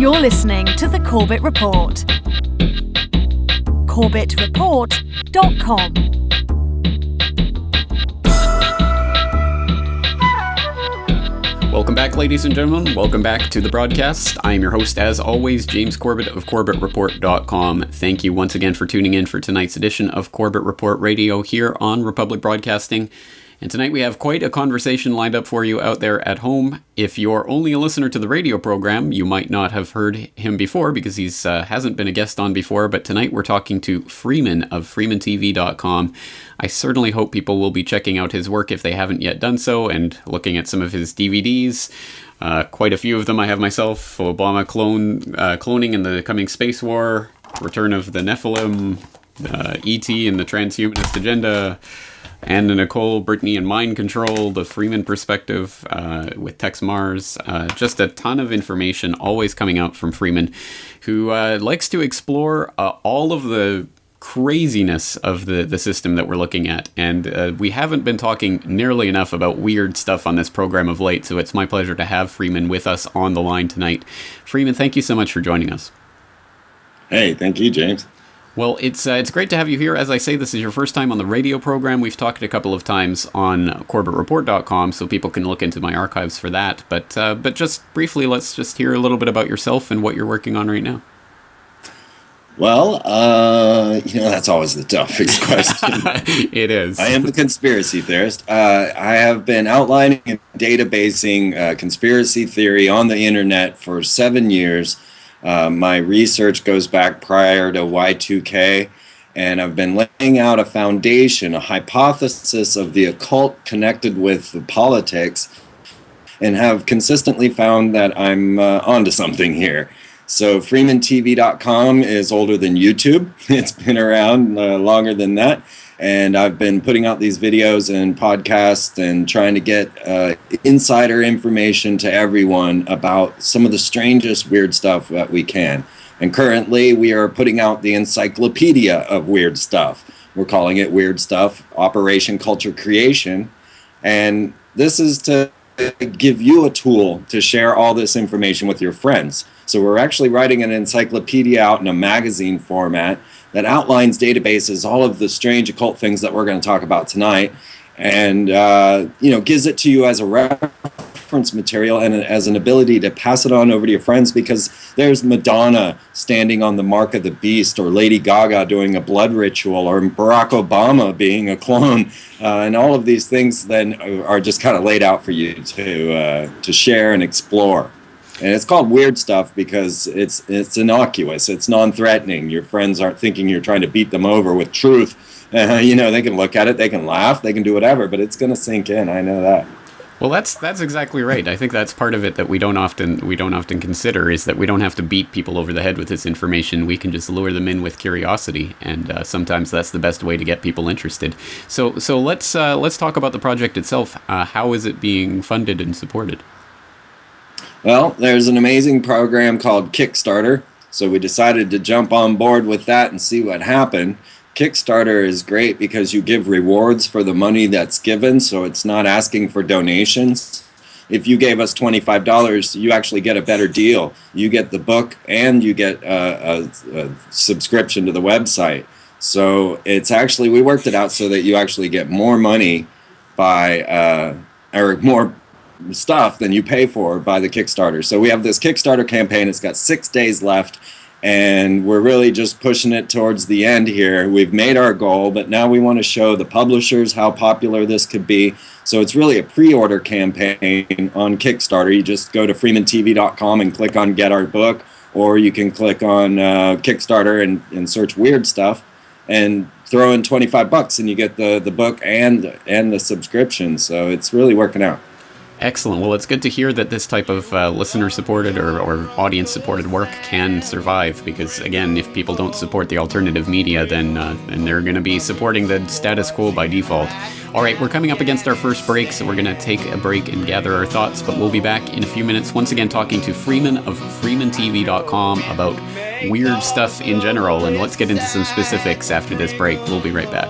You're listening to The Corbett Report. CorbettReport.com. Welcome back, ladies and gentlemen. Welcome back to the broadcast. I am your host, as always, James Corbett of CorbettReport.com. Thank you once again for tuning in for tonight's edition of Corbett Report Radio here on Republic Broadcasting. And tonight we have quite a conversation lined up for you out there at home. If you're only a listener to the radio program, you might not have heard him before because he's hasn't been a guest on before. But tonight we're talking to Freeman of FreemanTV.com. I certainly hope people will be checking out his work if they haven't yet done so and looking at some of his DVDs. Quite a few of them I have myself. Obama cloning and the coming space war, Return of the Nephilim, E.T. and the transhumanist agenda, Anne and Nicole, Brittany and Mind Control, the Freeman perspective with Tex Mars. Just a ton of information always coming out from Freeman, who likes to explore all of the craziness of the system that we're looking at. And we haven't been talking nearly enough about weird stuff on this program of late, so it's my pleasure to have Freeman with us on the line tonight. Freeman, thank you so much for joining us. Hey, thank you, James. Well, it's great to have you here. As I say, this is your first time on the radio program. We've talked a couple of times on CorbettReport.com, so people can look into my archives for that. But just briefly, let's just hear a little bit about yourself and what you're working on right now. Well, that's always the toughest question. It is. I am a conspiracy theorist. I have been outlining and databasing conspiracy theory on the internet for 7 years. My research goes back prior to Y2K, and I've been laying out a foundation, a hypothesis of the occult connected with the politics, and have consistently found that I'm onto something here. So FreemanTV.com is older than YouTube. It's been around longer than that. And I've been putting out these videos and podcasts and trying to get insider information to everyone about some of the strangest weird stuff that we can. And currently we are putting out the encyclopedia of weird stuff. We're calling it Weird Stuff, Operation Culture Creation. And this is to give you a tool to share all this information with your friends. So we're actually writing an encyclopedia out in a magazine format that outlines databases, all of the strange occult things that we're going to talk about tonight, and gives it to you as a reference material and as an ability to pass it on over to your friends, because there's Madonna standing on the mark of the beast, or Lady Gaga doing a blood ritual, or Barack Obama being a clone, and all of these things then are just kind of laid out for you to share and explore. And it's called Weird Stuff because it's innocuous. It's non-threatening. Your friends aren't thinking you're trying to beat them over with truth. They can look at it, they can laugh, they can do whatever, but it's going to sink in. I know that. Well, that's exactly right. I think that's part of it that we don't often consider, is that we don't have to beat people over the head with this information. We can just lure them in with curiosity, and sometimes that's the best way to get people interested. So let's talk about the project itself. How is it being funded and supported? Well, there's an amazing program called Kickstarter, so we decided to jump on board with that and see what happened. Kickstarter is great because you give rewards for the money that's given, so it's not asking for donations. If you gave us $25, you actually get a better deal. You get the book and you get a subscription to the website. So it's actually, we worked it out so that you actually get more money or more stuff than you pay for by the Kickstarter. So we have this Kickstarter campaign. It's got 6 days left, and we're really just pushing it towards the end here. We've made our goal, but now we want to show the publishers how popular this could be. So it's really a pre-order campaign on Kickstarter. You just go to FreemanTV.com and click on Get Our Book, or you can click on Kickstarter and search Weird Stuff and throw in $25 and you get the book and the subscription. So it's really working out. Excellent. Well, it's good to hear that this type of listener-supported or audience-supported work can survive, because, again, if people don't support the alternative media, then they're going to be supporting the status quo by default. All right, we're coming up against our first break, so we're going to take a break and gather our thoughts, but we'll be back in a few minutes, once again talking to Freeman of FreemanTV.com about weird stuff in general, and let's get into some specifics after this break. We'll be right back.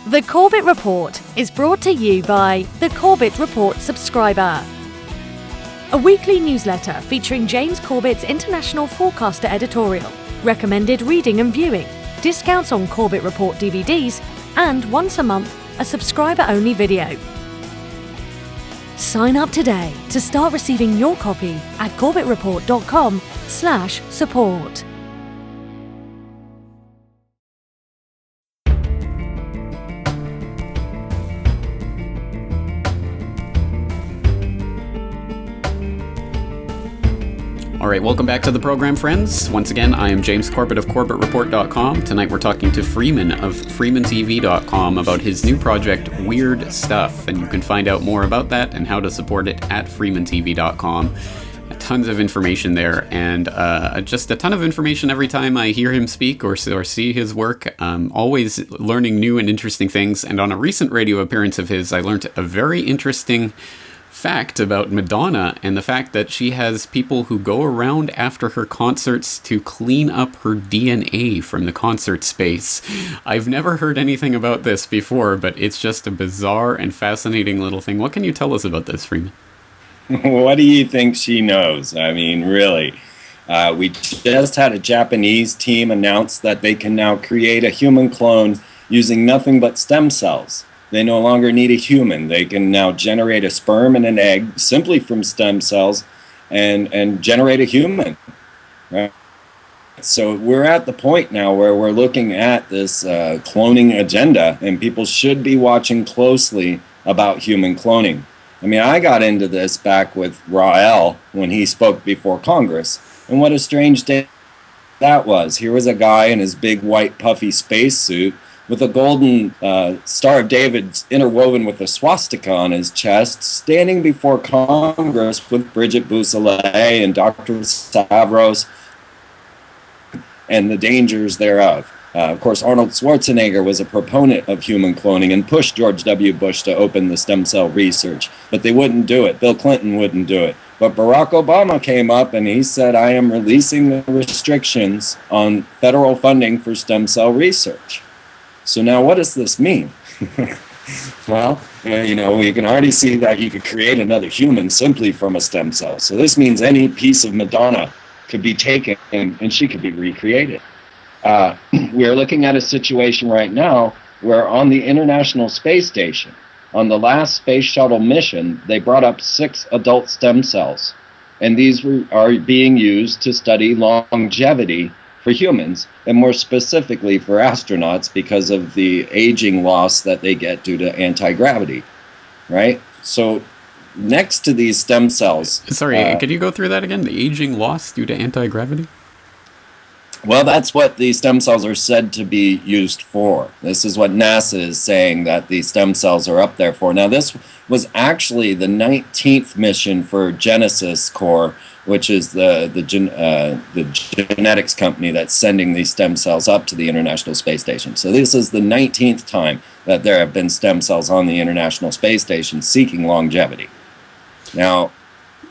The Corbett Report is brought to you by the Corbett Report subscriber. a weekly newsletter featuring James Corbett's International Forecaster editorial, recommended reading and viewing, discounts on Corbett Report DVDs, and once a month, a subscriber-only video. Sign up today to start receiving your copy at corbettreport.com/support. All right, welcome back to the program, friends. Once again, I am James Corbett of CorbettReport.com. Tonight we're talking to Freeman of FreemanTV.com about his new project, Weird Stuff, and you can find out more about that and how to support it at FreemanTV.com. Tons of information there, and just a ton of information every time I hear him speak or see his work. Always learning new and interesting things, and on a recent radio appearance of his, I learned a very interesting fact about Madonna and the fact that she has people who go around after her concerts to clean up her DNA from the concert space. I've never heard anything about this before, but it's just a bizarre and fascinating little thing. What can you tell us about this, Freeman? What do you think she knows? I mean, really. We just had a Japanese team announce that they can now create a human clone using nothing but stem cells. They no longer need a human. They can now generate a sperm and an egg simply from stem cells and generate a human. Right? So we're at the point now where we're looking at this cloning agenda, and people should be watching closely about human cloning. I mean, I got into this back with Rael when he spoke before Congress, and what a strange day that was. Here was a guy in his big white puffy spacesuit with a golden Star of David interwoven with a swastika on his chest, standing before Congress with Bridget Bousselet and Dr. Stavros and the dangers thereof. Of course, Arnold Schwarzenegger was a proponent of human cloning and pushed George W. Bush to open the stem cell research, but they wouldn't do it. Bill Clinton wouldn't do it. But Barack Obama came up and he said, I am releasing the restrictions on federal funding for stem cell research. So now what does this mean? Well, we can already see that you could create another human simply from a stem cell. So this means any piece of Madonna could be taken and she could be recreated. We're looking at a situation right now where on the International Space Station, on the last space shuttle mission, they brought up 6 adult stem cells. And these are being used to study longevity for humans, and more specifically for astronauts because of the aging loss that they get due to anti-gravity, right? So next to these stem cells... Sorry, could you go through that again? The aging loss due to anti-gravity? Well, that's what these stem cells are said to be used for. This is what NASA is saying that these stem cells are up there for. Now, this was actually the 19th mission for Genesis Corps, which is the genetics company that's sending these stem cells up to the International Space Station. So this is the 19th time that there have been stem cells on the International Space Station seeking longevity. Now,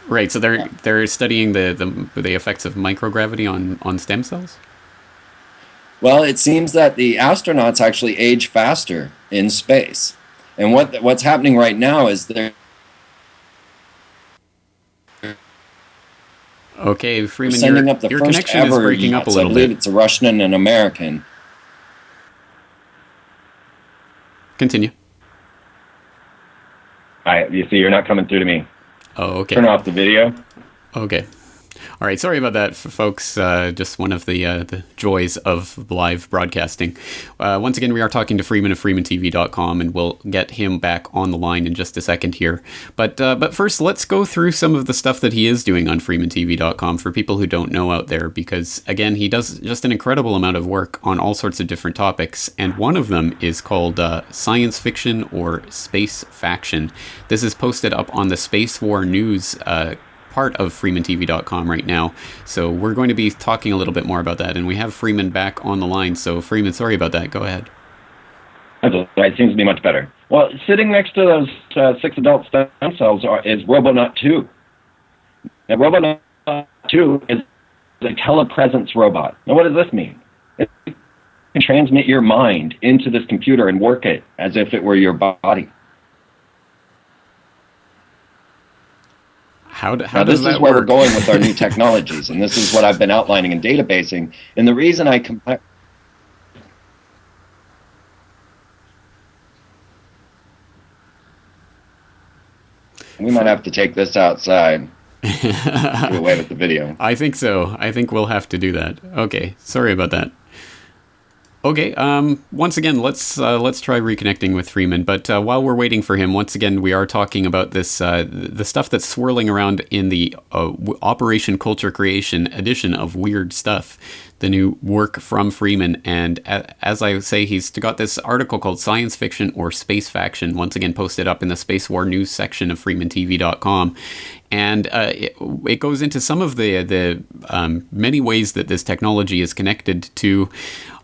right, so they're studying the effects of microgravity on stem cells? Well, it seems that the astronauts actually age faster in space. And what's happening right now is they're okay, Freeman, sending up the your first connection ever is breaking up a little I believe bit. it's a Russian and an American. Continue. You see, you're not coming through to me. Oh, okay. Turn off the video. Okay. All right, sorry about that, folks. Just one of the joys of live broadcasting. Once again, we are talking to Freeman of FreemanTV.com, and we'll get him back on the line in just a second here. But first, let's go through some of the stuff that he is doing on FreemanTV.com for people who don't know out there, because, again, he does just an incredible amount of work on all sorts of different topics, and one of them is called science fiction or space faction. This is posted up on the Space War News part of FreemanTV.com right now. So we're going to be talking a little bit more about that, and we have Freeman back on the line. So Freeman, sorry about that. Go ahead. It seems to be much better. Well, sitting next to those 6 adult stem cells is Robonaut 2. Now, Robonaut 2 is a telepresence robot. Now, what does this mean? It can transmit your mind into this computer and work it as if it were your body. How now, does that work? This is where we're going with our new technologies, and this is what I've been outlining in databasing. And the reason I compare... We might have to take this outside. Do away with the video. I think so. I think we'll have to do that. Okay, sorry about that. Okay, once again, let's try reconnecting with Freeman. But while we're waiting for him, once again, we are talking about this the stuff that's swirling around in the Operation Culture Creation edition of Weird Stuff, the new work from Freeman. And as I say, he's got this article called Science Fiction or Space Faction, once again posted up in the Space War News section of freemantv.com. And it goes into some of the many ways that this technology is connected to,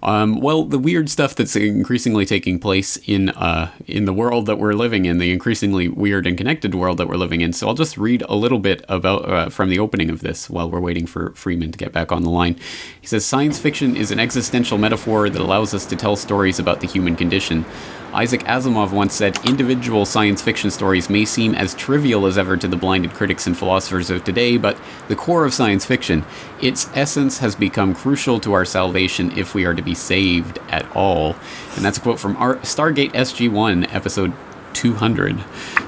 the weird stuff that's increasingly taking place in the world that we're living in, the increasingly weird and connected world that we're living in. So I'll just read a little bit about from the opening of this while we're waiting for Freeman to get back on the line. He says, science fiction is an existential metaphor that allows us to tell stories about the human condition. Isaac Asimov once said, individual science fiction stories may seem as trivial as ever to the blinded critics and philosophers of today, but the core of science fiction, its essence has become crucial to our salvation if we are to be saved at all. And that's a quote from Stargate SG-1, episode 200.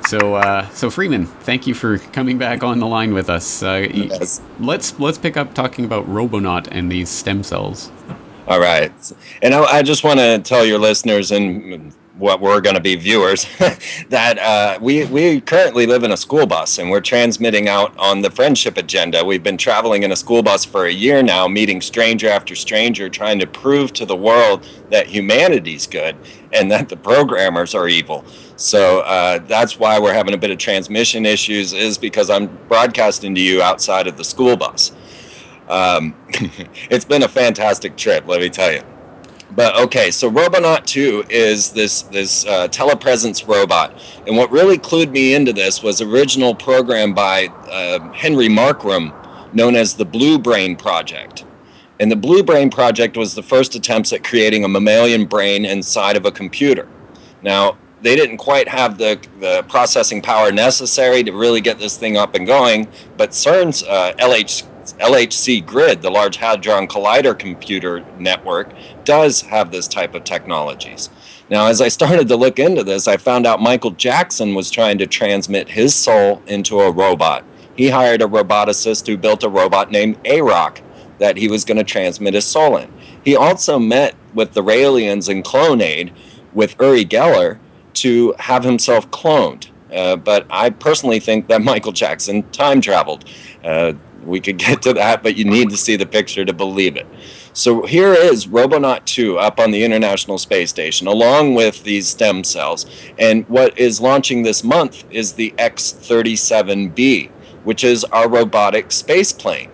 So Freeman, thank you for coming back on the line with us. Yes. Let's pick up talking about Robonaut and these stem cells. All right. And I just want to tell your listeners and what we're going to be viewers that we currently live in a school bus, and we're transmitting out on the friendship agenda. We've been traveling in a school bus for a year now, meeting stranger after stranger, trying to prove to the world that humanity's good and that the programmers are evil. So that's why we're having a bit of transmission issues, is because I'm broadcasting to you outside of the school bus. It's been a fantastic trip, let me tell you. But okay, so Robonaut 2 is this telepresence robot. And what really clued me into this was original program by Henry Markram, known as the Blue Brain Project. And the Blue Brain Project was the first attempts at creating a mammalian brain inside of a computer. Now, they didn't quite have the processing power necessary to really get this thing up and going, but CERN's LHC Grid, the Large Hadron Collider computer network, does have this type of technologies. Now, as I started to look into this, I found out Michael Jackson was trying to transmit his soul into a robot. He hired a roboticist who built a robot named A-Rock that he was going to transmit his soul in. He also met with the Raelians in Clonade with Uri Geller to have himself cloned. But I personally think that Michael Jackson time traveled. We could get to that, but you need to see the picture to believe it. So here is Robonaut 2 up on the International Space Station, along with these stem cells. And what is launching this month is the X-37B, which is our robotic space plane.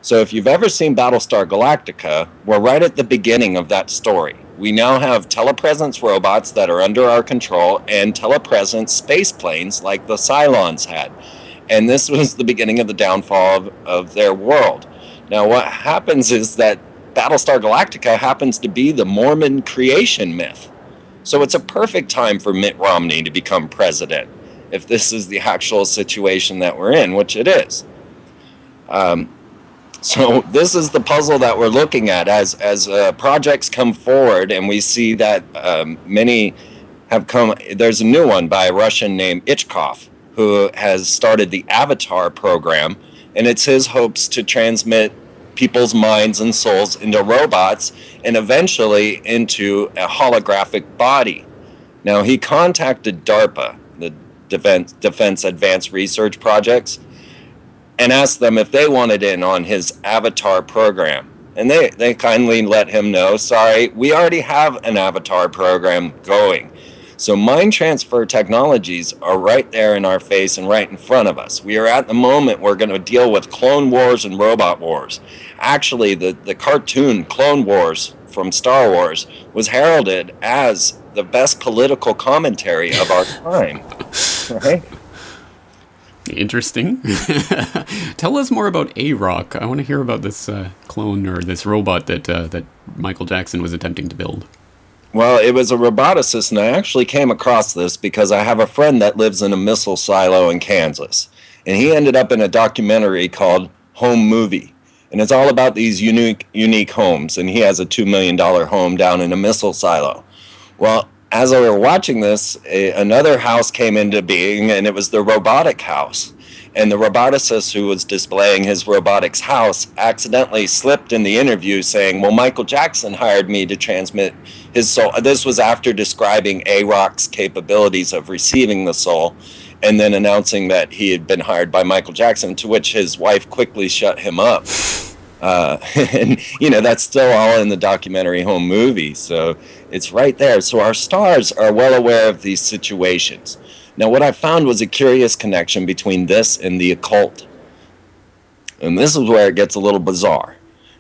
So if you've ever seen Battlestar Galactica, we're right at the beginning of that story. We now have telepresence robots that are under our control and telepresence space planes like the Cylons had. And this was the beginning of the downfall of their world. Now, what happens is that Battlestar Galactica happens to be the Mormon creation myth. So it's a perfect time for Mitt Romney to become president, if this is the actual situation that we're in, which it is. So this is the puzzle that we're looking at as projects come forward, and we see that many have come. There's a new one by a Russian named Ichkov, who has started the Avatar program, and it's his hopes to transmit people's minds and souls into robots and eventually into a holographic body. Now, he contacted DARPA, the Defense Advanced Research Projects, and asked them if they wanted in on his Avatar program. And they kindly let him know, sorry, we already have an Avatar program going. So mind transfer technologies are right there in our face and right in front of us. We are at the moment we're going to deal with clone wars and robot wars. Actually, the cartoon Clone Wars from Star Wars was heralded as the best political commentary of our time. Right? Interesting. Tell us more about A-Rock. I want to hear about this clone or this robot that Michael Jackson was attempting to build. Well, it was a roboticist, and I actually came across this because I have a friend that lives in a missile silo in Kansas. And he ended up in a documentary called Home Movie. And it's all about these unique homes. And he has a $2 million home down in a missile silo. Well, as we were watching this, another house came into being, and it was the robotic house. And the roboticist who was displaying his robotics house accidentally slipped in the interview saying, well, Michael Jackson hired me to transmit his soul. This was after describing A-Rock's capabilities of receiving the soul, and then announcing that he had been hired by Michael Jackson, to which his wife quickly shut him up. And, that's still all in the documentary Home Movie. So it's right there. So our stars are well aware of these situations. Now, what I found was a curious connection between this and the occult. And this is where it gets a little bizarre.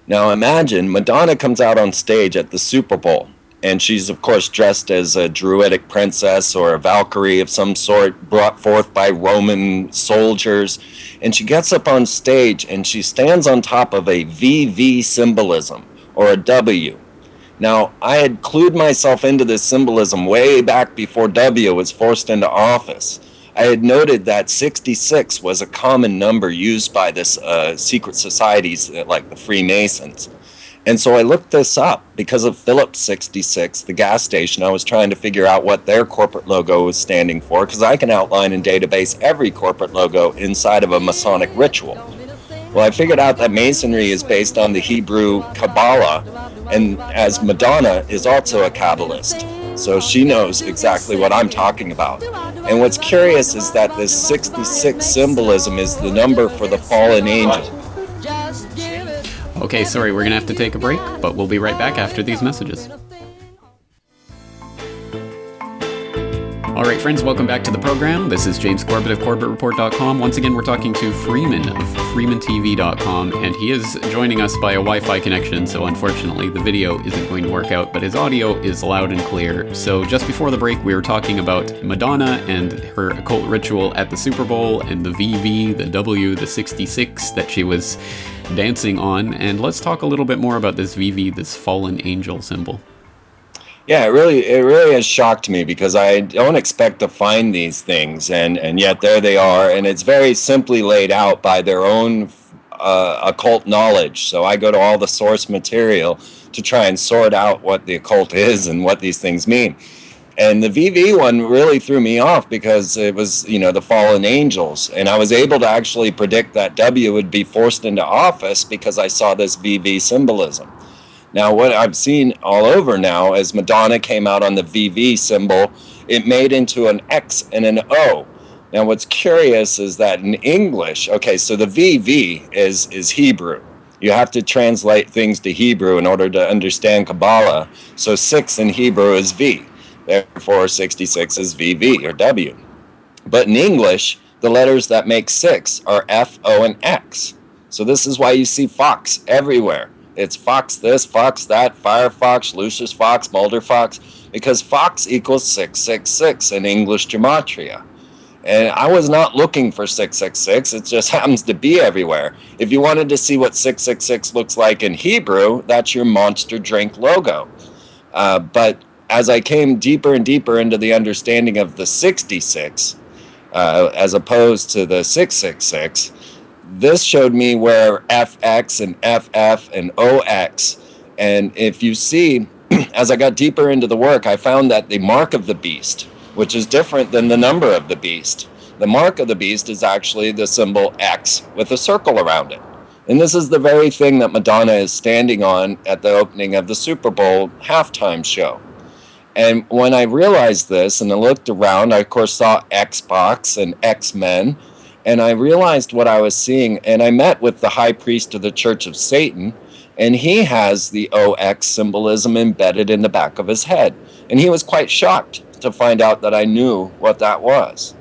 Now, imagine Madonna comes out on stage at the Super Bowl, and she's, of course, dressed as a druidic princess or a Valkyrie of some sort, brought forth by Roman soldiers. And she gets up on stage, and she stands on top of a VV symbolism, or a W. Now, I had clued myself into this symbolism way back before W was forced into office. I had noted that 66 was a common number used by this secret societies like the Freemasons. And so I looked this up because of Phillips 66, the gas station. I was trying to figure out what their corporate logo was standing for, because I can outline and database every corporate logo inside of a Masonic ritual. Well, I figured out that Masonry is based on the Hebrew Kabbalah, and as Madonna is also a Kabbalist, so she knows exactly what I'm talking about. And what's curious is that this 66 symbolism is the number for the fallen angel. Okay, sorry, we're going to have to take a break, but we'll be right back after these messages. All right, friends, welcome back to the program. This is James Corbett of CorbettReport.com. Once again, we're talking to Freeman of FreemanTV.com, and he is joining us by a Wi-Fi connection, so unfortunately the video isn't going to work out, but his audio is loud and clear. So just before the break, we were talking about Madonna and her occult ritual at the Super Bowl, and the VV, the W, the 66 that she was dancing on, and let's talk a little bit more about this VV, this fallen angel symbol. Yeah, it really has shocked me, because I don't expect to find these things, and yet there they are, and it's very simply laid out by their own occult knowledge. So I go to all the source material to try and sort out what the occult is and what these things mean. And the VV one really threw me off, because it was, the fallen angels, and I was able to actually predict that W would be forced into office because I saw this VV symbolism. Now, what I've seen all over now, as Madonna came out on the VV symbol, it made into an X and an O. Now, what's curious is that in English, okay, so the VV is Hebrew. You have to translate things to Hebrew in order to understand Kabbalah. So 6 in Hebrew is V. Therefore, 66 is VV, or W. But in English, the letters that make 6 are F, O, and X. So this is why you see Fox everywhere. It's Fox this, Fox that, Firefox, Lucius Fox, Mulder Fox, because Fox equals 666 in English gematria. And I was not looking for 666, it just happens to be everywhere. If you wanted to see what 666 looks like in Hebrew, that's your Monster Drink logo. But as I came deeper and deeper into the understanding of the 66, as opposed to the 666, this showed me where FX and FF and OX, and if you see, as I got deeper into the work, I found that the mark of the beast, which is different than the number of the beast, the mark of the beast is actually the symbol X with a circle around it. And this is the very thing that Madonna is standing on at the opening of the Super Bowl halftime show. And when I realized this and I looked around, I of course saw Xbox and X-Men, and I realized what I was seeing, and I met with the high priest of the Church of Satan, and he has the OX symbolism embedded in the back of his head. And he was quite shocked to find out that I knew what that was.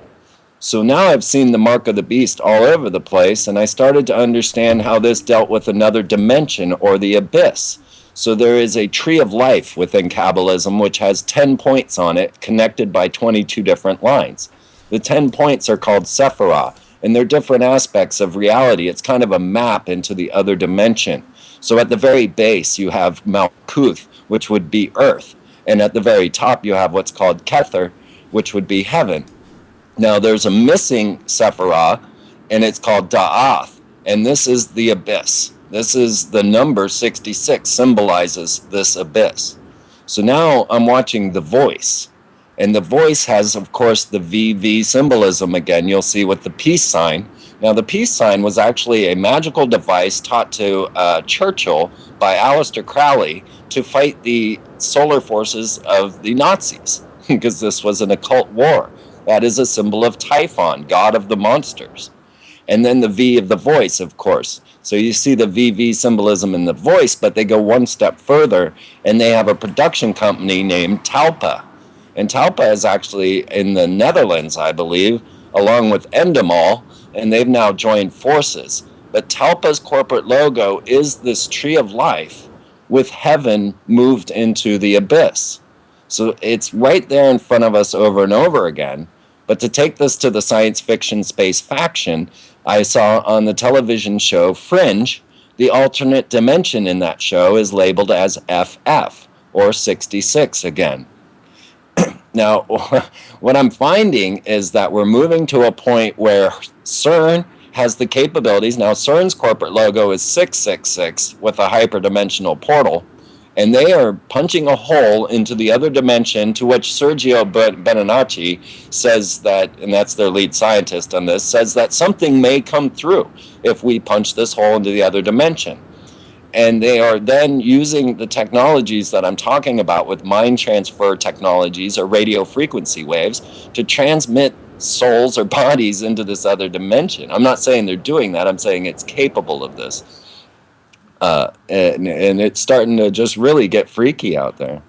So now I've seen the mark of the beast all over the place, and I started to understand how this dealt with another dimension, or the abyss. So there is a tree of life within Kabbalism, which has 10 points on it, connected by 22 different lines. The 10 points are called Sephirah, and they're different aspects of reality. It's kind of a map into the other dimension. So at the very base, you have Malkuth, which would be earth. And at the very top, you have what's called Kether, which would be heaven. Now, there's a missing Sephirah, and it's called Da'ath, and this is the abyss. This is the number 66 symbolizes this abyss. So now I'm watching The Voice, and The Voice has, of course, the VV symbolism again. You'll see with the peace sign. Now, the peace sign was actually a magical device taught to Churchill by Aleister Crowley to fight the solar forces of the Nazis, because this was an occult war. That is a symbol of Typhon, god of the monsters. And then the V of the voice, of course. So you see the VV symbolism in The Voice, but they go one step further, and they have a production company named Talpa. And Talpa is actually in the Netherlands, I believe, along with Endemol, and they've now joined forces. But Talpa's corporate logo is this tree of life with heaven moved into the abyss. So it's right there in front of us over and over again. But to take this to the science fiction space faction, I saw on the television show Fringe, the alternate dimension in that show is labeled as FF, or 66 again. Now, what I'm finding is that we're moving to a point where CERN has the capabilities. Now, CERN's corporate logo is 666 with a hyperdimensional portal, and they are punching a hole into the other dimension, to which Sergio Benanacci says that, and that's their lead scientist on this, says that something may come through if we punch this hole into the other dimension. And they are then using the technologies that I'm talking about with mind transfer technologies or radio frequency waves to transmit souls or bodies into this other dimension. I'm not saying they're doing that. I'm saying it's capable of this. And it's starting to just really get freaky out there.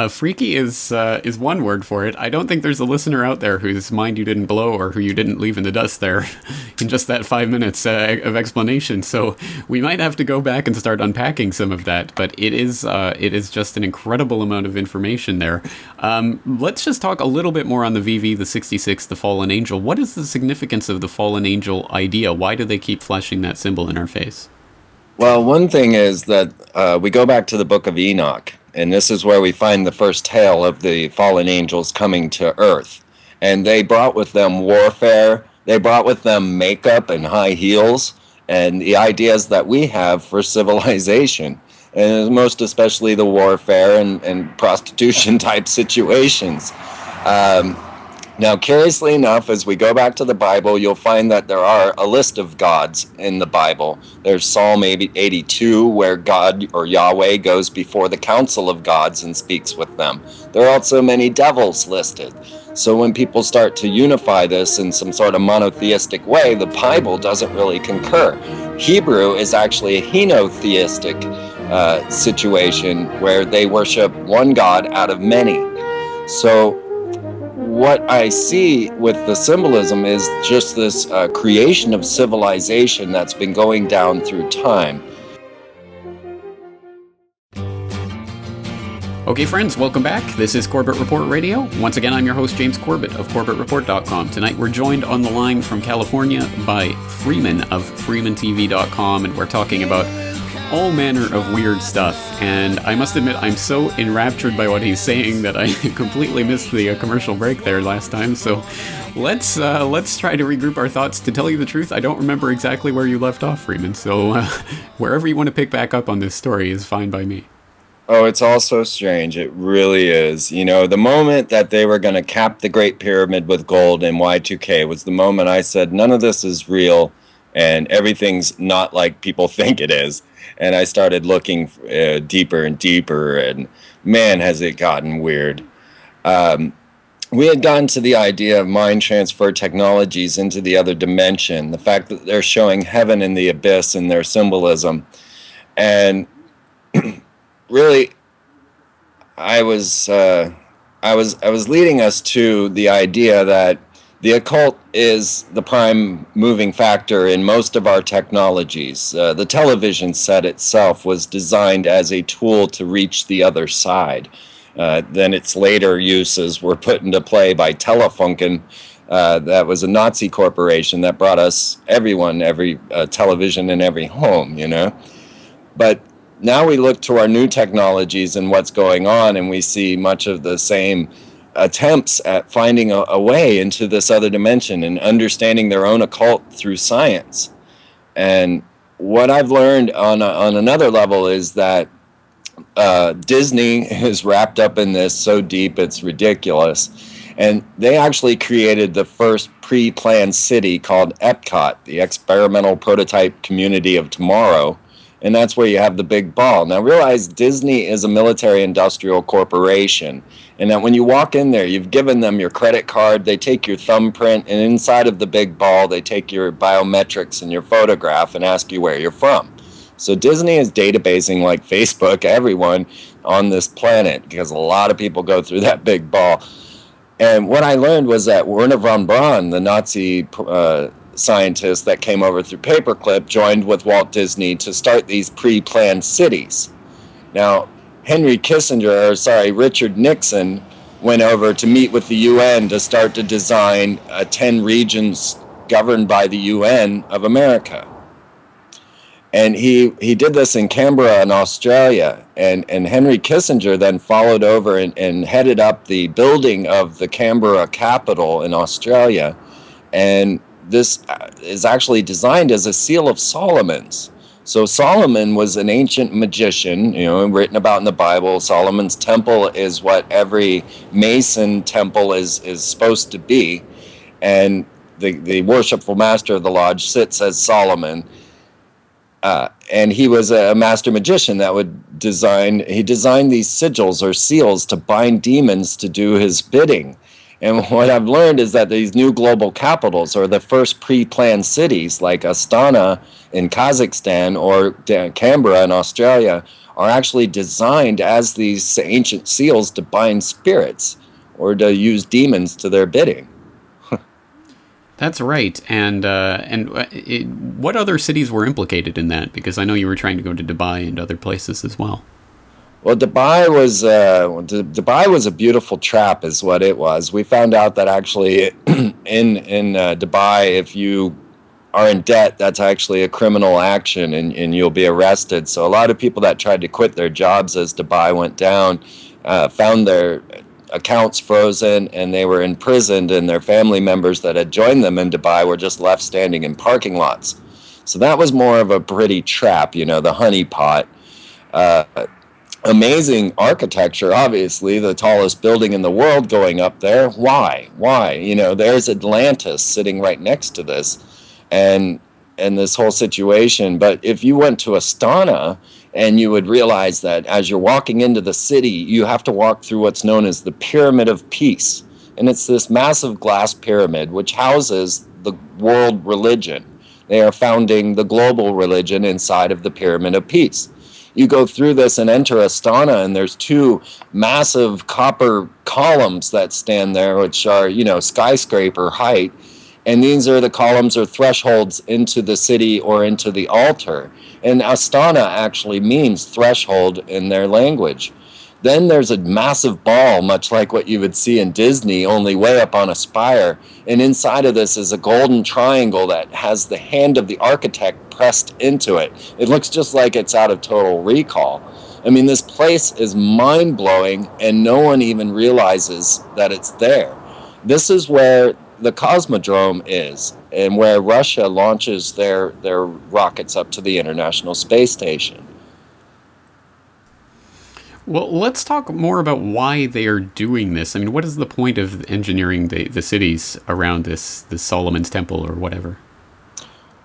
Freaky is one word for it. I don't think there's a listener out there whose mind you didn't blow or who you didn't leave in the dust there in just that 5 minutes of explanation. So we might have to go back and start unpacking some of that. But it is just an incredible amount of information there. Let's just talk a little bit more on the VV, the 66, the fallen angel. What is the significance of the fallen angel idea? Why do they keep flashing that symbol in our face? Well, one thing is that we go back to the book of Enoch, and this is where we find the first tale of the fallen angels coming to Earth. And they brought with them warfare, they brought with them makeup and high heels, and the ideas that we have for civilization, and most especially the warfare and prostitution type situations. Now, curiously enough, as we go back to the Bible, you'll find that there are a list of gods in the Bible. There's Psalm 82, where God or Yahweh goes before the council of gods and speaks with them. There are also many devils listed. So when people start to unify this in some sort of monotheistic way, the Bible doesn't really concur. Hebrew is actually a henotheistic situation where they worship one God out of many. So what I see with the symbolism is just this creation of civilization that's been going down through time. Okay, friends, welcome back. This is Corbett Report Radio. Once again, I'm your host, James Corbett of CorbettReport.com. Tonight, we're joined on the line from California by Freeman of FreemanTV.com, and we're talking about all manner of weird stuff. And I must admit, I'm so enraptured by what he's saying that I completely missed the commercial break there last time. So let's try to regroup our thoughts. To tell you the truth, I don't remember exactly where you left off, Freeman. So wherever you want to pick back up on this story is fine by me. Oh, it's all so strange. It really is. You know, the moment that they were going to cap the Great Pyramid with gold in Y2K was the moment I said, none of this is real and everything's not like people think it is. And I started looking deeper and deeper, and man, has it gotten weird. We had gotten to the idea of mind transfer technologies into the other dimension, the fact that they're showing heaven in the abyss in their symbolism. And really, I was leading us to the idea that the occult is the prime moving factor in most of our technologies. The television set itself was designed as a tool to reach the other side. Then its later uses were put into play by Telefunken. That was a Nazi corporation that brought us every television in every home, you know. But now we look to our new technologies and what's going on, and we see much of the same attempts at finding a way into this other dimension and understanding their own occult through science. And what I've learned on another level is that Disney is wrapped up in this so deep it's ridiculous. And they actually created the first pre-planned city called Epcot, the Experimental Prototype Community of Tomorrow. And that's where you have the big ball. Now realize Disney is a military-industrial corporation, and that when you walk in there, you've given them your credit card, they take your thumbprint, and inside of the big ball, they take your biometrics and your photograph and ask you where you're from. So Disney is databasing like Facebook, everyone on this planet, because a lot of people go through that big ball. And what I learned was that Werner von Braun, the Nazi scientist that came over through paperclip, joined with Walt Disney to start these pre-planned cities. Now, Richard Nixon went over to meet with the UN to start to design 10 regions governed by the UN of America. And he did this in Canberra in Australia. And Henry Kissinger then followed over and headed up the building of the Canberra capital in Australia. And this is actually designed as a seal of Solomon's. So Solomon was an ancient magician, written about in the Bible. Solomon's temple is what every Mason temple is supposed to be. And the worshipful master of the lodge sits as Solomon. And he was a master magician that he designed these sigils or seals to bind demons to do his bidding. And what I've learned is that these new global capitals, or the first pre-planned cities like Astana in Kazakhstan or Canberra in Australia, are actually designed as these ancient seals to bind spirits or to use demons to their bidding. That's right. And what other cities were implicated in that? Because I know you were trying to go to Dubai and other places as well. Well, Dubai was a beautiful trap, is what it was. We found out that actually in Dubai, if you are in debt, that's actually a criminal action, and you'll be arrested. So a lot of people that tried to quit their jobs as Dubai went down found their accounts frozen, and they were imprisoned, and their family members that had joined them in Dubai were just left standing in parking lots. So that was more of a pretty trap, the honeypot. Amazing architecture, obviously, the tallest building in the world going up there. Why? There's Atlantis sitting right next to this and this whole situation. But if you went to Astana, and you would realize that as you're walking into the city, you have to walk through what's known as the Pyramid of Peace. And it's this massive glass pyramid which houses the world religion. They are founding the global religion inside of the Pyramid of Peace. You go through this and enter Astana, and there's two massive copper columns that stand there, which are, skyscraper height. And these are the columns or thresholds into the city or into the altar. And Astana actually means threshold in their language. Then there's a massive ball, much like what you would see in Disney, only way up on a spire. And inside of this is a golden triangle that has the hand of the architect pressed into it. It looks just like it's out of Total Recall. I mean, this place is mind-blowing, and no one even realizes that it's there. This is where the Cosmodrome is, and where Russia launches their rockets up to the International Space Station. Well, let's talk more about why they are doing this. I mean, what is the point of engineering the cities around this Solomon's Temple or whatever?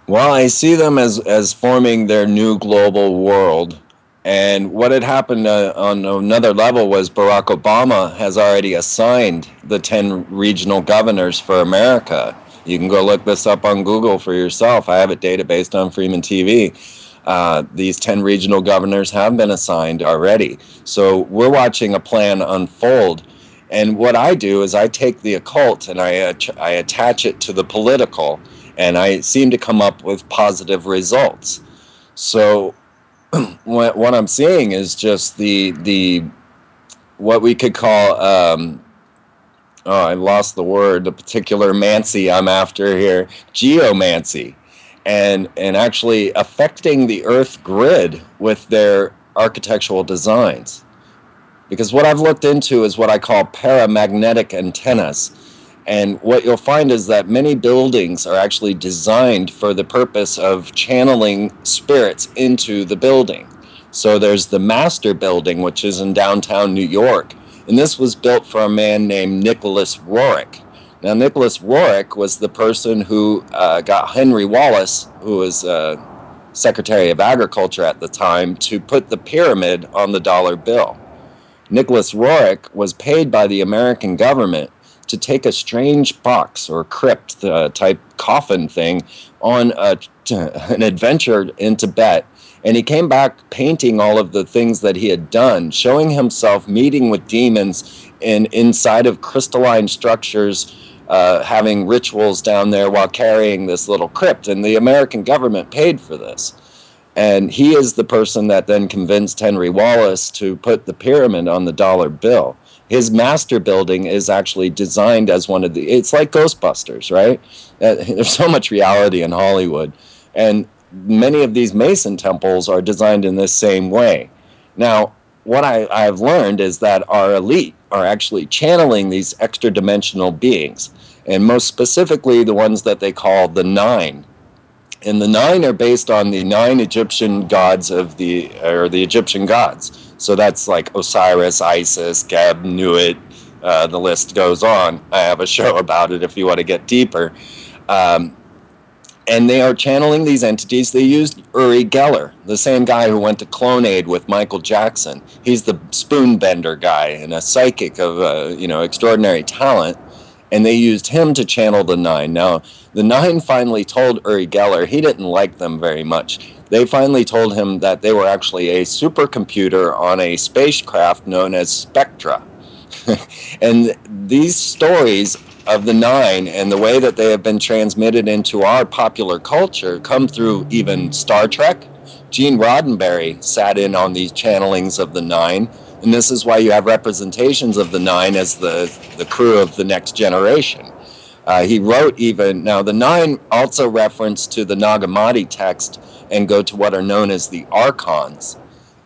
Well, I see them as forming their new global world. And what had happened on another level was Barack Obama has already assigned the 10 regional governors for America. You can go look this up on Google for yourself. I have it databased on Freeman TV. These 10 regional governors have been assigned already. So we're watching a plan unfold. And what I do is I take the occult and I attach it to the political, and I seem to come up with positive results. So what I'm seeing is just the what we could call I lost the word, the particular mancy I'm after here, geomancy, and actually affecting the Earth grid with their architectural designs. Because what I've looked into is what I call paramagnetic antennas. And what you'll find is that many buildings are actually designed for the purpose of channeling spirits into the building. So there's the Master Building, which is in downtown New York. And this was built for a man named Nicholas Roerich. Now, Nicholas Roerich was the person who got Henry Wallace, who was Secretary of Agriculture at the time, to put the pyramid on the dollar bill. Nicholas Roerich was paid by the American government to take a strange box or crypt type coffin thing on an adventure in Tibet. And he came back painting all of the things that he had done, showing himself meeting with demons inside of crystalline structures, having rituals down there while carrying this little crypt. And the American government paid for this. And he is the person that then convinced Henry Wallace to put the pyramid on the dollar bill. His Master Building is actually designed as one of it's like Ghostbusters, right? There's so much reality in Hollywood. And many of these Mason temples are designed in this same way. Now, what I've learned is that our elite are actually channeling these extra-dimensional beings, and most specifically the ones that they call the Nine. And the Nine are based on the 9 Egyptian gods or the Egyptian gods. So that's like Osiris, Isis, Geb, Nuit, the list goes on. I have a show about it if you want to get deeper. And they are channeling these entities. They used Uri Geller, the same guy who went to Clonade with Michael Jackson. He's the spoon bender guy and a psychic of extraordinary talent. And they used him to channel the Nine. Now, the Nine finally told Uri Geller he didn't like them very much. They finally told him that they were actually a supercomputer on a spacecraft known as Spectra. And these stories of the Nine and the way that they have been transmitted into our popular culture come through even Star Trek. Gene Roddenberry sat in on these channelings of the Nine. And this is why you have representations of the Nine as the crew of the next generation. He wrote now the Nine also reference to the Nag Hammadi text and go to what are known as the Archons.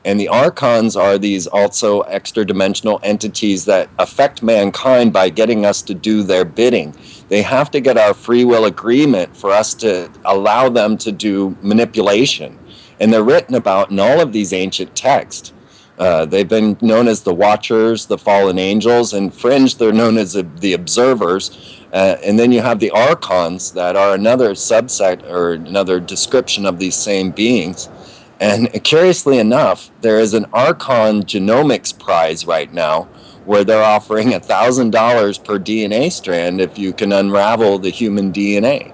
And the Archons are these also extra-dimensional entities that affect mankind by getting us to do their bidding. They have to get our free will agreement for us to allow them to do manipulation. And they're written about in all of these ancient texts. They've been known as the Watchers, the Fallen Angels, and fringe they're known as the Observers. And then you have the Archons that are another subset or another description of these same beings. And curiously enough, there is an Archon Genomics Prize right now where they're offering $1,000 per DNA strand if you can unravel the human DNA.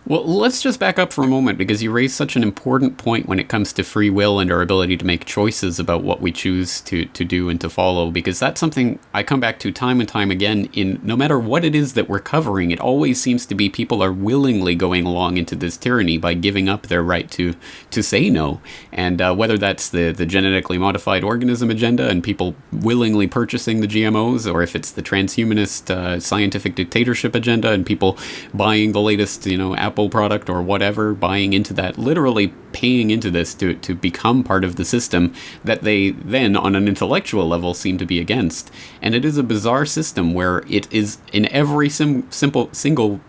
Well, let's just back up for a moment, because you raised such an important point when it comes to free will and our ability to make choices about what we choose to do and to follow, because that's something I come back to time and time again. In no matter what it is that we're covering, it always seems to be people are willingly going along into this tyranny by giving up their right to say no. And whether that's the genetically modified organism agenda and people willingly purchasing the GMOs, or if it's the transhumanist scientific dictatorship agenda and people buying the latest, Apple product or whatever, buying into that, literally paying into this to become part of the system that they then on an intellectual level seem to be against. And it is a bizarre system where it is in every single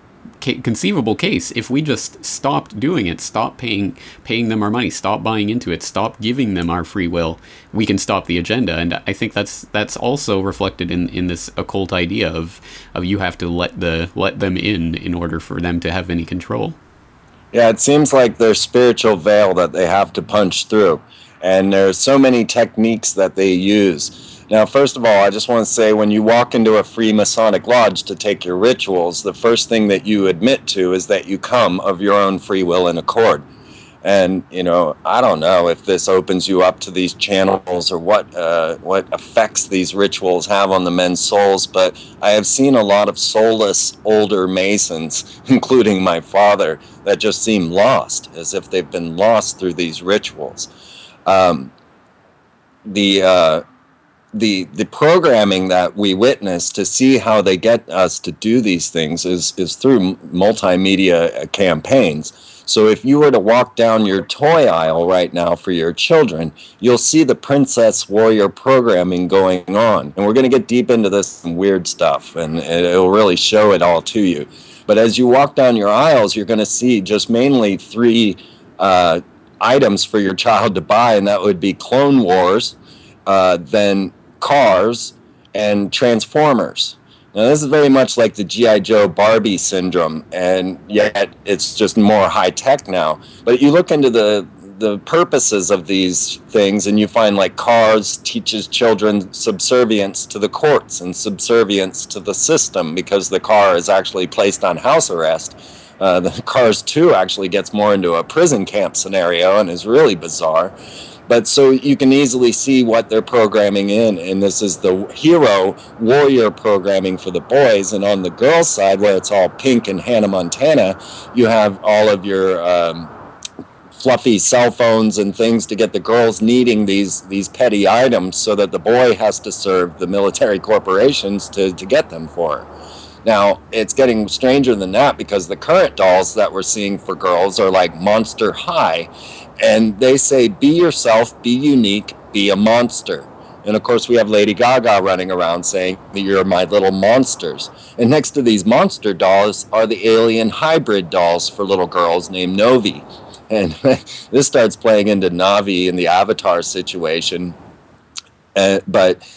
conceivable case, if we just stopped doing it, stop paying them our money, stop buying into it, stop giving them our free will, we can stop the agenda. And I think that's also reflected in this occult idea of you have to let them in order for them to have any control. Yeah, it seems like there's spiritual veil that they have to punch through, and there's so many techniques that they use. Now, first of all, I just want to say, when you walk into a free Masonic lodge to take your rituals, the first thing that you admit to is that you come of your own free will and accord. And, I don't know if this opens you up to these channels or what effects these rituals have on the men's souls, but I have seen a lot of soulless older Masons, including my father, that just seem lost, as if they've been lost through these rituals. The programming that we witness to see how they get us to do these things is through multimedia campaigns. So if you were to walk down your toy aisle right now for your children, you'll see the princess warrior programming going on. And we're going to get deep into this weird stuff, and it'll really show it all to you. But as you walk down your aisles, you're going to see just mainly three items for your child to buy, and that would be Clone Wars, then Cars, and Transformers. Now, this is very much like the G.I. Joe Barbie syndrome, and yet it's just more high-tech now. But you look into the purposes of these things, and you find like Cars teaches children subservience to the courts and subservience to the system, because the car is actually placed on house arrest. The Cars 2 actually gets more into a prison camp scenario and is really bizarre. But so you can easily see what they're programming in, and this is the hero warrior programming for the boys. And on the girls' side, where it's all pink and Hannah Montana, you have all of your fluffy cell phones and things to get the girls needing these petty items, so that the boy has to serve the military corporations to get them for her. Now, it's getting stranger than that, because the current dolls that we're seeing for girls are like Monster High. And they say, be yourself, be unique, be a monster. And of course, we have Lady Gaga running around saying, you're my little monsters. And next to these monster dolls are the alien hybrid dolls for little girls named Novi. And this starts playing into Navi and the Avatar situation. But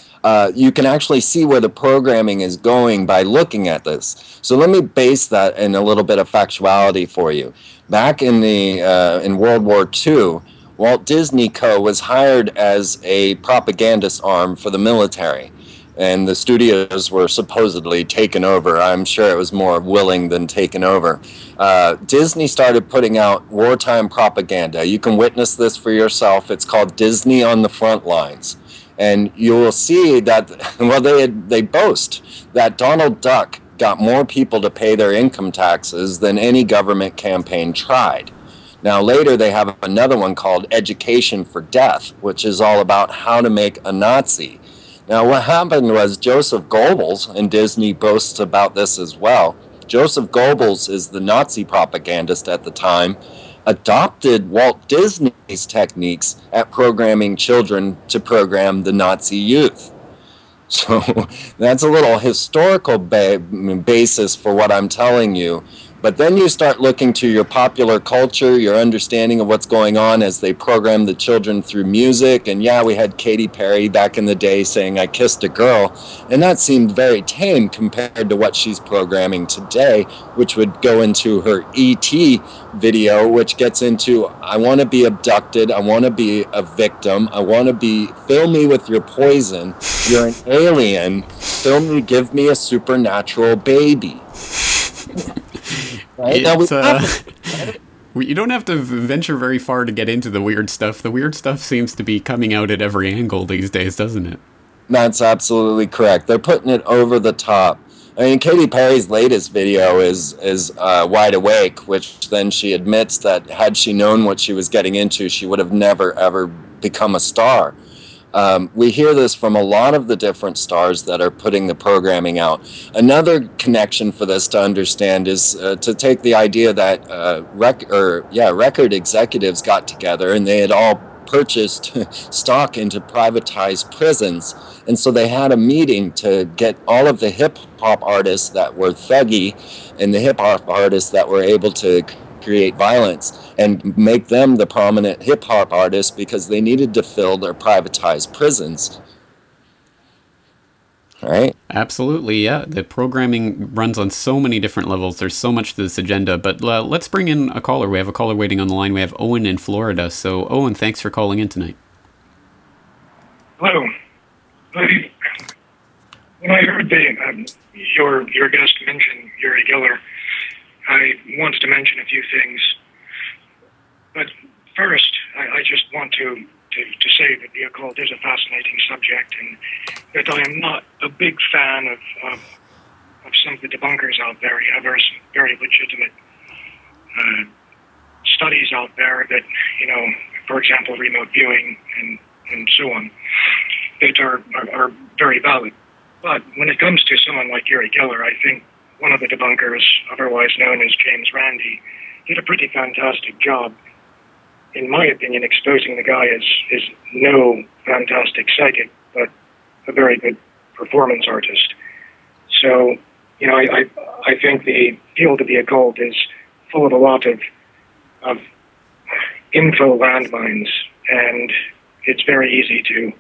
you can actually see where the programming is going by looking at this. So let me base that in a little bit of factuality for you. Back in in World War II, Walt Disney Co. was hired as a propagandist arm for the military, and the studios were supposedly taken over. I'm sure it was more willing than taken over. Disney started putting out wartime propaganda. You can witness this for yourself. It's called Disney on the Front Lines. And you will see that, well, they boast that Donald Duck got more people to pay their income taxes than any government campaign tried. Now, later they have another one called Education for Death, which is all about how to make a Nazi. Now, what happened was Joseph Goebbels, and Disney boasts about this as well. Joseph Goebbels is the Nazi propagandist at the time, adopted Walt Disney's techniques at programming children to program the Nazi youth. So that's a little historical basis for what I'm telling you. But then you start looking to your popular culture, your understanding of what's going on as they program the children through music. And yeah, we had Katy Perry back in the day saying, I kissed a girl. And that seemed very tame compared to what she's programming today, which would go into her E.T. video, which gets into, I want to be abducted. I want to be a victim. I want to be, fill me with your poison. You're an alien. Fill me, give me a supernatural baby. Right? Now you don't have to venture very far to get into the weird stuff. The weird stuff seems to be coming out at every angle these days, doesn't it? That's absolutely correct. They're putting it over the top. I mean, Katy Perry's latest video is Wide Awake, which then she admits that had she known what she was getting into, she would have never, ever become a star. We hear this from a lot of the different stars that are putting the programming out. Another connection for this to understand is to take the idea that record executives got together and they had all purchased stock into privatized prisons. And so they had a meeting to get all of the hip-hop artists that were thuggy and the hip-hop artists that were able to create violence and make them the prominent hip-hop artists because they needed to fill their privatized prisons. Right? Absolutely, yeah. The programming runs on so many different levels. There's so much to this agenda. But let's bring in a caller. We have a caller waiting on the line. We have Owen in Florida. So, Owen, thanks for calling in tonight. Hello. When I heard your guest mention Uri Geller, I wanted to mention a few things. But first, I just want to say that the occult is a fascinating subject, and that I am not a big fan of some of the debunkers out there. You have some very legitimate studies out there that, for example, remote viewing and so on, that are very valid. But when it comes to someone like Uri Geller, I think one of the debunkers, otherwise known as James Randi, did a pretty fantastic job, in my opinion, exposing the guy as no fantastic psychic, but a very good performance artist. So, I think the field of the occult is full of a lot of info landmines, and it's very easy to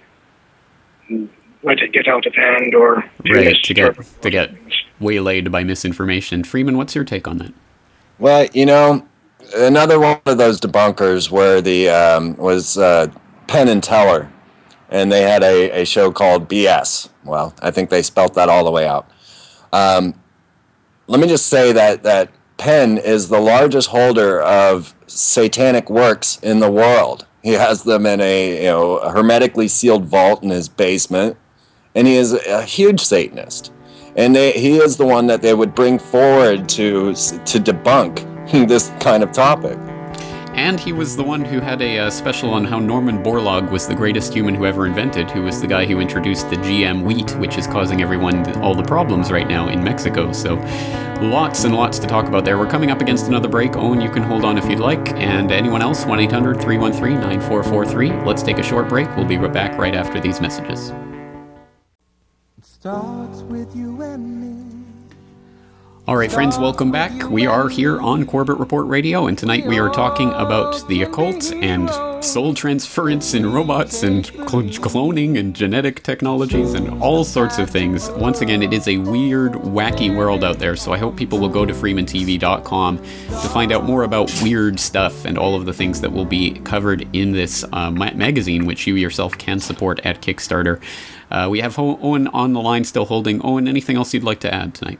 let it get out of hand or to get waylaid by misinformation. Freeman, what's your take on that? Well, another one of those debunkers where was Penn and Teller, and they had a show called BS. Well, I think they spelt that all the way out. Let me just say that Penn is the largest holder of satanic works in the world. He has them in a hermetically sealed vault in his basement, and he is a huge Satanist. And he is the one that they would bring forward to debunk this kind of topic. And he was the one who had a special on how Norman Borlaug was the greatest human who ever invented, who was the guy who introduced the GM wheat, which is causing everyone all the problems right now in Mexico. So lots and lots to talk about there. We're coming up against another break. Owen, you can hold on if you'd like. And anyone else, 1-800-313-9443. Let's take a short break. We'll be back right after these messages. It starts with you and me. All right, friends, welcome back. We are here on Corbett Report Radio, and tonight we are talking about the occult and soul transference and robots and cloning and genetic technologies and all sorts of things. Once again, it is a weird, wacky world out there, so I hope people will go to freemantv.com to find out more about weird stuff and all of the things that will be covered in this magazine, which you yourself can support at Kickstarter. We have Owen on the line still holding. Owen, anything else you'd like to add tonight?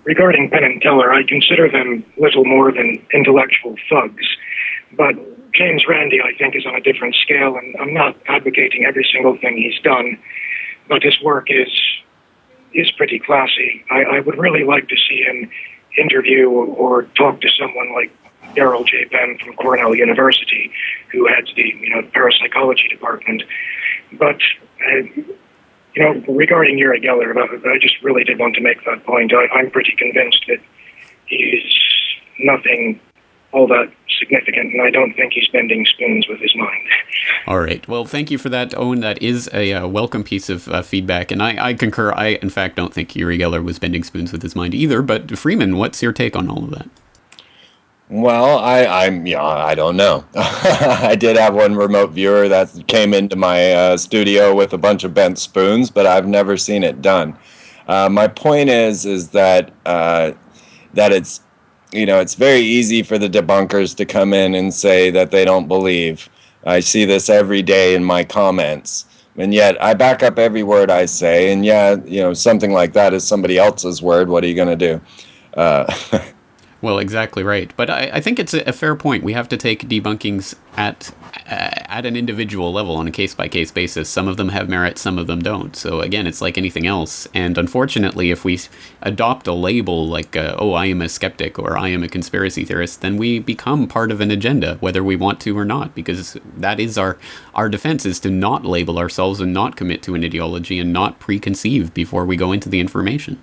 Regarding Penn and Teller, I consider them little more than intellectual thugs. But James Randi, I think, is on a different scale, and I'm not advocating every single thing he's done, but his work is pretty classy. I would really like to see him interview or talk to someone like Daryl J. Penn from Cornell University, who heads the parapsychology department. But regarding Uri Geller, I just really did want to make that point. I'm pretty convinced that he's nothing all that significant, and I don't think he's bending spoons with his mind. All right. Well, thank you for that, Owen. That is a welcome piece of feedback, and I concur. I, in fact, don't think Uri Geller was bending spoons with his mind either, but Freeman, what's your take on all of that? Well, I don't know. I did have one remote viewer that came into my studio with a bunch of bent spoons, but I've never seen it done. My point is that it's it's very easy for the debunkers to come in and say that they don't believe. I see this every day in my comments, and yet I back up every word I say. And something like that is somebody else's word. What are you going to do? Well, exactly right. But I think it's a fair point. We have to take debunkings at an individual level on a case-by-case basis. Some of them have merit, some of them don't. So again, it's like anything else. And unfortunately, if we adopt a label like, I am a skeptic or I am a conspiracy theorist, then we become part of an agenda, whether we want to or not, because that is our defense, is to not label ourselves and not commit to an ideology and not preconceive before we go into the information.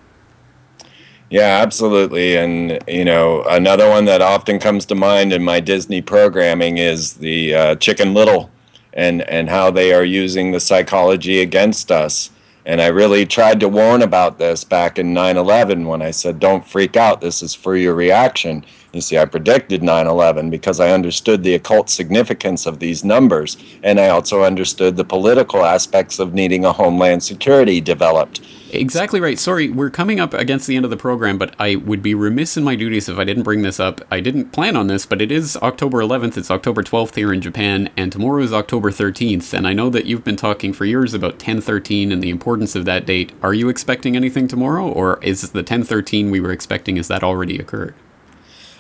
Yeah, absolutely. And, another one that often comes to mind in my Disney programming is the Chicken Little and how they are using the psychology against us. And I really tried to warn about this back in 9/11 when I said, don't freak out. This is for your reaction. You see, I predicted 9/11 because I understood the occult significance of these numbers. And I also understood the political aspects of needing a homeland security developed. Exactly right. Sorry, we're coming up against the end of the program, but I would be remiss in my duties if I didn't bring this up. I didn't plan on this, but it is October 11th. It's October 12th here in Japan, and tomorrow is October 13th. And I know that you've been talking for years about 1013 and the importance of that date. Are you expecting anything tomorrow, or is the 1013 we were expecting, has that already occurred?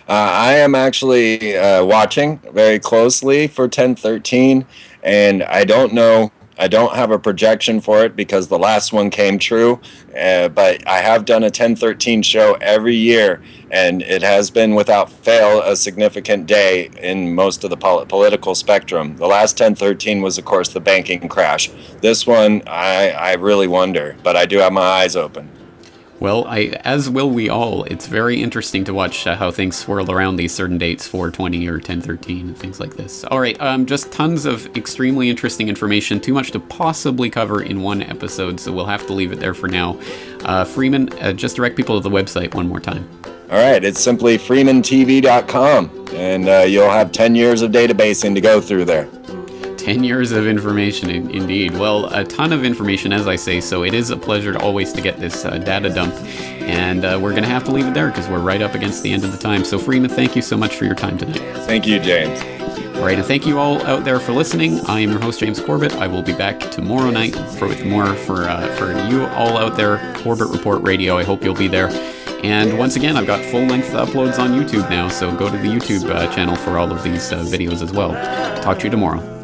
I am actually watching very closely for 1013, and I don't know. I don't have a projection for it because the last one came true, but I have done a 1013 show every year, and it has been without fail a significant day in most of the political spectrum. The last 1013 was, of course, the banking crash. This one, I really wonder, but I do have my eyes open. Well, as will we all. It's very interesting to watch how things swirl around these certain dates, 420 or 1013 and things like this. All right, just tons of extremely interesting information, too much to possibly cover in one episode, so we'll have to leave it there for now. Freeman, just direct people to the website one more time. All right, it's simply freemantv.com, and you'll have 10 years of databasing to go through there. 10 years of information, indeed. Well, a ton of information, as I say, so it is a pleasure always to get this data dump. And we're going to have to leave it there because we're right up against the end of the time. So, Freeman, thank you so much for your time tonight. Thank you, James. All right, and thank you all out there for listening. I am your host, James Corbett. I will be back tomorrow night with more for you all out there, Corbett Report Radio. I hope you'll be there. And once again, I've got full-length uploads on YouTube now, so go to the YouTube channel for all of these videos as well. Talk to you tomorrow.